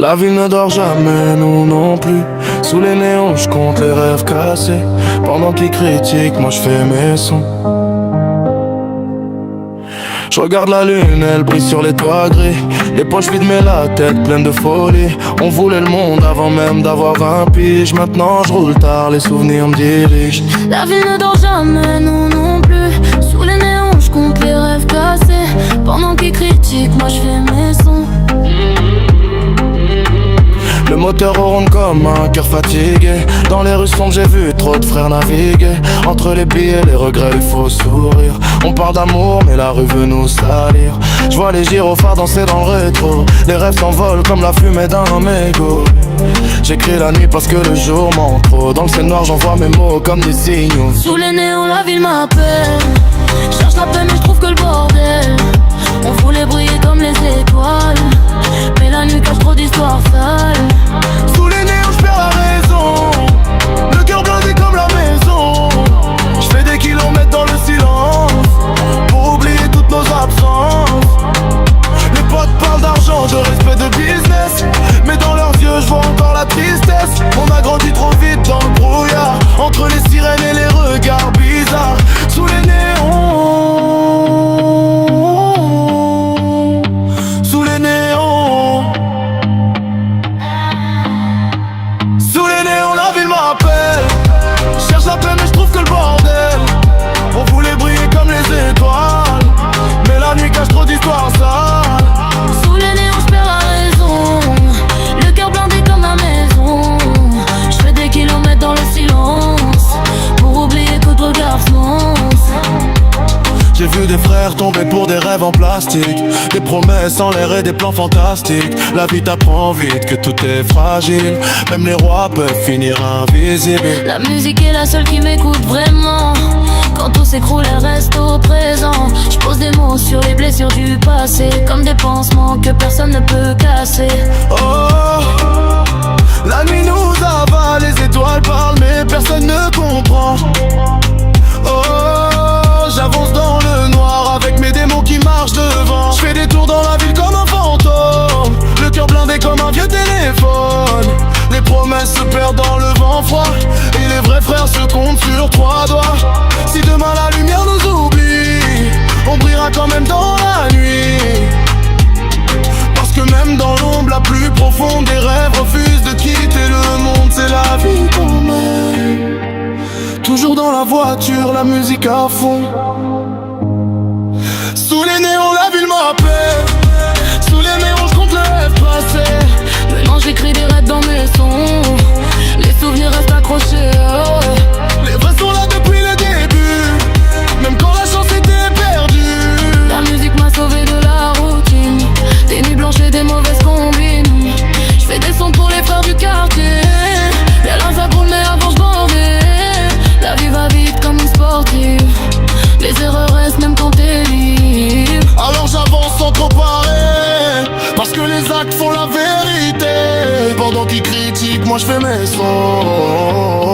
La ville ne dort jamais, nous non plus. Sous les néons, je compte les rêves cassés. Pendant qu'ils critiquent, moi je fais mes sons. Je regarde la lune, elle brille sur les toits gris. Les poches vides mais la tête pleine de folie. On voulait le monde avant même d'avoir 20 piges. Maintenant je roule tard, les souvenirs me dirigent. La ville ne dort jamais, nous non plus. Sous les néons, je compte les rêves cassés. Pendant qu'ils critiquent, moi je fais mes sons. Le moteur ronde comme un cœur fatigué. Dans les rues sombres j'ai vu trop de frères naviguer. Entre les billets et les regrets il faut sourire. On parle d'amour mais la rue veut nous salir. Je vois les gyrophares danser dans le rétro. Les rêves s'envolent comme la fumée d'un mégot. J'écris la nuit parce que le jour ment trop. Dans le ciel noir j'envoie mes mots comme des signaux. Sous les néons la ville m'appelle. Cherche la paix mais je trouve que le bordel. On voulait briller comme les étoiles, mais la nuit cache trop d'histoires sales. Sous les néons j'perds la raison. Le cœur blindé comme la maison. J'fais des kilomètres dans le silence pour oublier toutes nos absences. Les potes parlent d'argent, de respect, de business, mais dans leurs yeux je vois encore la tristesse. On a grandi trop vite dans le brouillard, entre les sirènes et les regards bizarres. Sous les néons, sous les néons, sous les néons la ville m'appelle. Cherche la paix mais je trouve que le bordel. On voulait briller comme les étoiles, mais la nuit cache trop d'histoires sales. Sous les néons j'perds la raison. Le cœur blindé comme la maison. J'fais des kilomètres dans le silence pour oublier que d'autres garçons. J'ai vu des frères tomber pour des rêves en plastique, des promesses en l'air et des plans fantastiques. La vie t'apprend vite que tout est fragile. Même les rois peuvent finir invisibles. La musique est la seule qui m'écoute vraiment. Quand tout s'écroule, elle reste au présent. J'pose des mots sur les blessures du passé, comme des pansements que personne ne peut casser. Oh, la nuit nous avale, les étoiles parlent mais personne ne comprend. Oh, j'avance dans le noir avec mes démons qui marchent devant. J'fais des tours dans la ville comme un fantôme, le cœur blindé comme un vieux téléphone. Les promesses se perdent dans le vent froid, et les vrais frères se comptent sur 3 doigts. Si demain la lumière nous oublie, on brillera quand même dans la nuit. Parce que même dans l'ombre la plus profonde des rêves refusent de quitter le monde. C'est la vie quand même. Toujours dans la voiture, la musique à fond. Sous les néons la ville m'appelle. Sous les néons je compte le rêve passé. Maintenant j'écris des rêves dans mes sons. Les souvenirs restent accrochés. Les vrais sont là depuis le début, même quand la chance était perdue. La musique m'a sauvé de la routine, des nuits blanches et des mauvaises combines. J'fais des sons pour les frères du quartier. Y'a là ça coule mais avant j'bordais. La vie va vite comme une sportive, les erreurs restent même quand t'es libre. Alors j'avance sans trop parler, parce que les actes font la vérité. Pendant qu'ils critiquent, moi je fais mes sons.